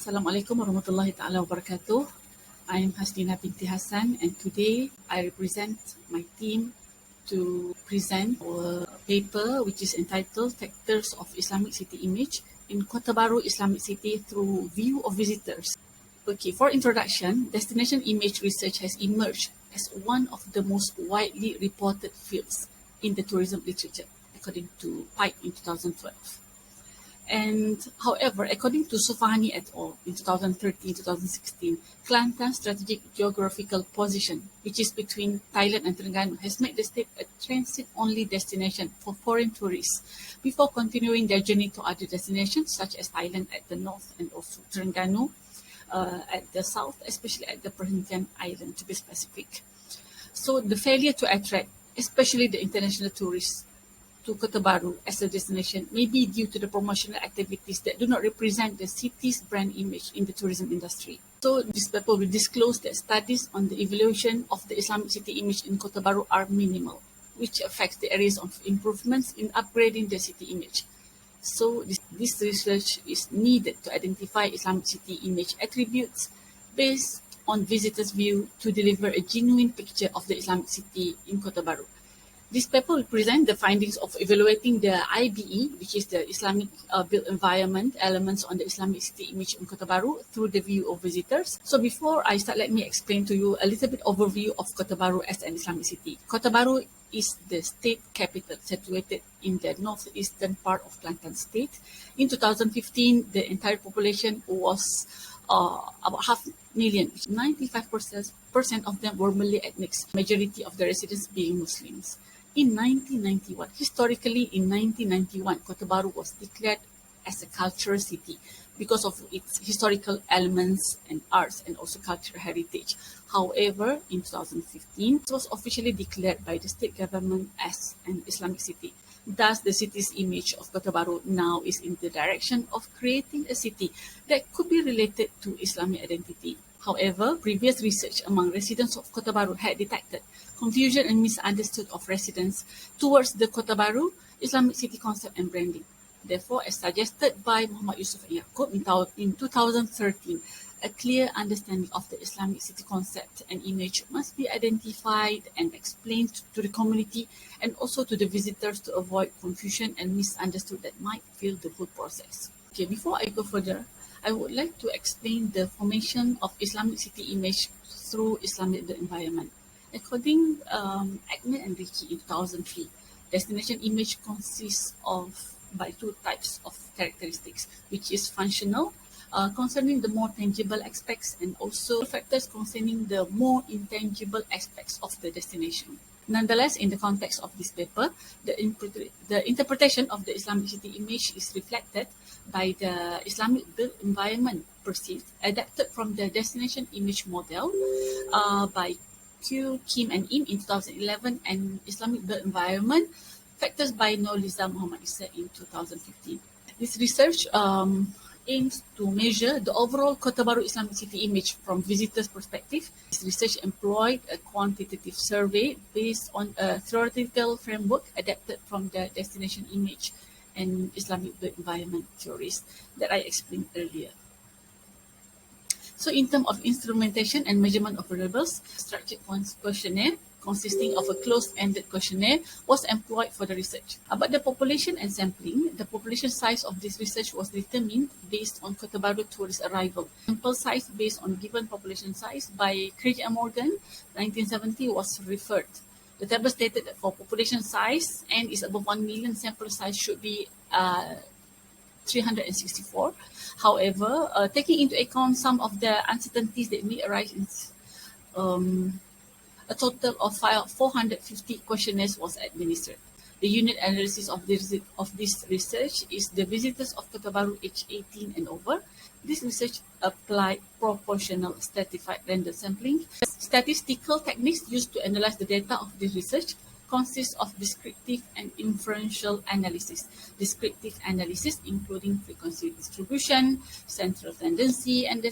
Assalamualaikum warahmatullahi ta'ala wabarakatuh. I am Nina Hassan and today I represent my team to present our paper which is entitled Factors of Islamic City Image in Kota Bharu Islamic City through View of Visitors. Okay, for introduction, destination image research has emerged as one of the most widely reported fields in the tourism literature, according to Pike in 2012. And however, according to Sufahani et al. In 2013-2016, Kelantan's strategic geographical position, which is between Thailand and Terengganu, has made the state a transit-only destination for foreign tourists before continuing their journey to other destinations such as Thailand at the north and also Terengganu at the south, especially at the Perhentian Island to be specific. So the failure to attract, especially the international tourists, to Kota Bharu as a destination may be due to the promotional activities that do not represent the city's brand image in the tourism industry. So this paper will disclose that studies on the evaluation of the Islamic city image in Kota Bharu are minimal, which affects the areas of improvements in upgrading the city image. So this research is needed to identify Islamic city image attributes based on visitors' view to deliver a genuine picture of the Islamic city in Kota Bharu. This paper will present the findings of evaluating the IBE, which is the Islamic built environment elements on the Islamic city image in Kota Bharu through the view of visitors. So before I start, let me explain to you a little bit overview of Kota Bharu as an Islamic city. Kota Bharu is the state capital situated in the northeastern part of Kelantan state. In 2015, the entire population was about 500,000, 95% of them were Malay ethnics, majority of the residents being Muslims. In 1991, historically in 1991, Kota Bharu was declared as a cultural city because of its historical elements and arts and also cultural heritage. However, in 2015, it was officially declared by the state government as an Islamic city. Thus, the city's image of Kota Bharu now is in the direction of creating a city that could be related to Islamic identity. However, previous research among residents of Kota Bharu had detected confusion and misunderstood of residents towards the Kota Bharu Islamic city concept and branding. Therefore, as suggested by Muhammad Yusuf and Yaakob in 2013, a clear understanding of the Islamic city concept and image must be identified and explained to the community and also to the visitors to avoid confusion and misunderstood that might fill the whole process. Okay, before I go further, I would like to explain the formation of Islamic city image through Islamic environment. According Ahmed and Ricky in 2003, destination image consists of by two types of characteristics, which is functional, concerning the more tangible aspects, and also factors concerning the more intangible aspects of the destination. Nonetheless, in the context of this paper, the interpretation of the Islamic city image is reflected by the Islamic built environment perceived, adapted from the destination image model by Q, Kim and Im in 2011 and Islamic built environment factors by Nurliza Muhammad Isa in 2015. This research aims to measure the overall Kota Bharu Islamic city image from visitors' perspective. This research employed a quantitative survey based on a theoretical framework adapted from the destination image and Islamic built environment theories that I explained earlier. So in terms of instrumentation and measurement of variables, structured questionnaire consisting of a closed-ended questionnaire was employed for the research. About the population and sampling, the population size of this research was determined based on Kota Bharu tourist arrival. Sample size based on given population size by Craig and Morgan, 1970 was referred. The table stated that for population size and is above 1 million, sample size should be 364. However, taking into account some of the uncertainties that may arise in a total of 450 questionnaires was administered. The unit analysis of this research is the visitors of Kota Bharu age 18 and over. This research applied proportional stratified random sampling. Statistical techniques used to analyze the data of this research consists of descriptive and inferential analysis. Descriptive analysis including frequency distribution, central tendency, and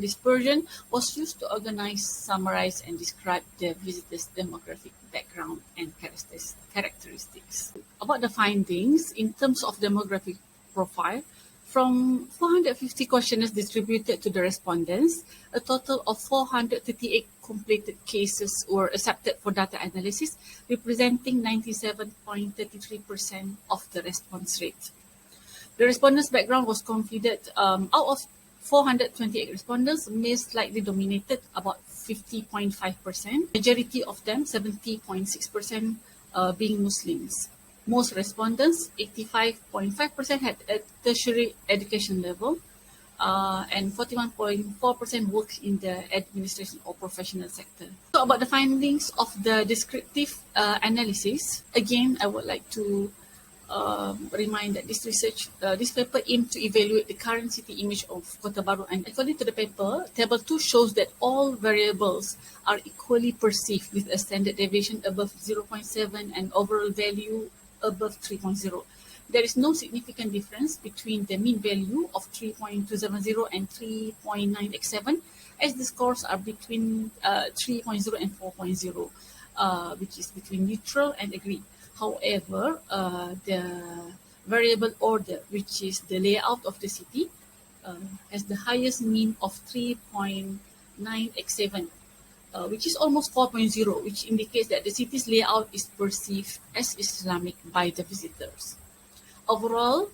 dispersion was used to organize, summarize, and describe the visitors' demographic background and characteristics. About the findings, in terms of demographic profile, From 450 questionnaires distributed to the respondents, a total of 438 completed cases were accepted for data analysis, representing 97.33% of the response rate. The respondents' background was considered out of 428 respondents, males slightly dominated, about 50.5%. Majority of them, 70.6%, being Muslims. Most respondents, 85.5%, had a tertiary education level, and 41.4% work in the administration or professional sector. So about the findings of the descriptive analysis, again, I would like to remind that this paper aimed to evaluate the current city image of Kota Bharu, and according to the paper, table 2 shows that all variables are equally perceived with a standard deviation above 0.7 and overall value above 3.0. There is no significant difference between the mean value of 3.270 and 3.987, as the scores are between 3.0 and 4.0, which is between neutral and agree. However, the variable order, which is the layout of the city, has the highest mean of 3.987, which is almost 4.0, which indicates that the city's layout is perceived as Islamic by the visitors. Overall,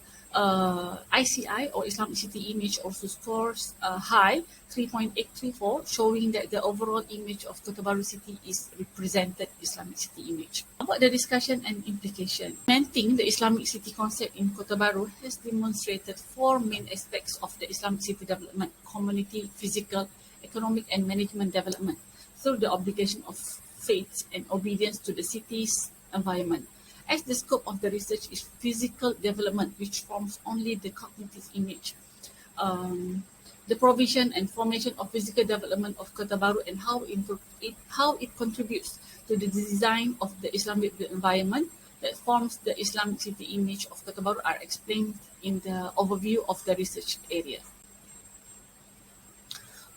ICI or Islamic City Image also scores high, 3.834, showing that the overall image of Kota Bharu city is represented Islamic City Image. About the discussion and implication, implementing the Islamic City concept in Kota Bharu has demonstrated 4 main aspects of the Islamic City development: community, physical, economic, and management development, through the obligation of faith and obedience to the city's environment. As the scope of the research is physical development, which forms only the cognitive image, the provision and formation of physical development of Kota Bharu and how it contributes to the design of the Islamic environment that forms the Islamic city image of Kota Bharu are explained in the overview of the research area.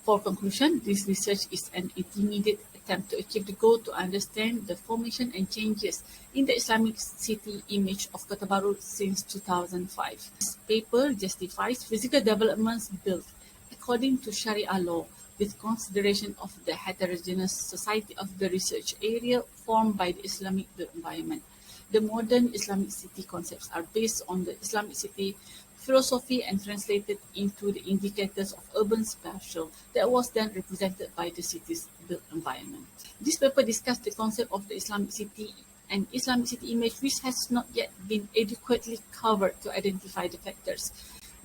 For conclusion, this research is an intermediate attempt to achieve the goal to understand the formation and changes in the Islamic city image of Kota Bharu since 2005. This paper justifies physical developments built according to Sharia law with consideration of the heterogeneous society of the research area formed by the Islamic built environment. The modern Islamic city concepts are based on the Islamic city philosophy and translated into the indicators of urban spatial that was then represented by the city's built environment. This paper discussed the concept of the Islamic city and Islamic city image, which has not yet been adequately covered to identify the factors.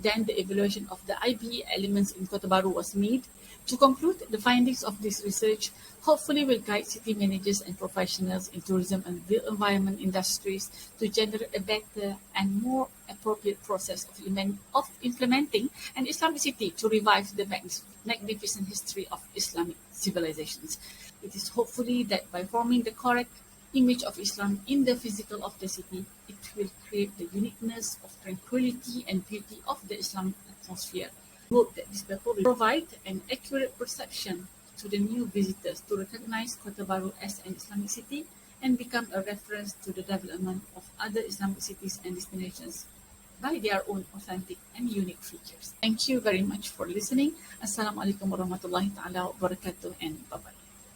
Then the evaluation of the IBE elements in Kota Bharu was made. To conclude, the findings of this research hopefully will guide city managers and professionals in tourism and built environment industries to generate a better and more appropriate process of implementing an Islamic city to revive the magnificent history of Islamic civilizations. It is hopefully that by forming the correct image of Islam in the physical of the city, it will create the uniqueness of tranquility and beauty of the Islamic atmosphere. We hope that this paper will provide an accurate perception to the new visitors to recognize Kota Bharu as an Islamic city and become a reference to the development of other Islamic cities and destinations by their own authentic and unique features. Thank you very much for listening. Assalamualaikum warahmatullahi wabarakatuh, and bye-bye.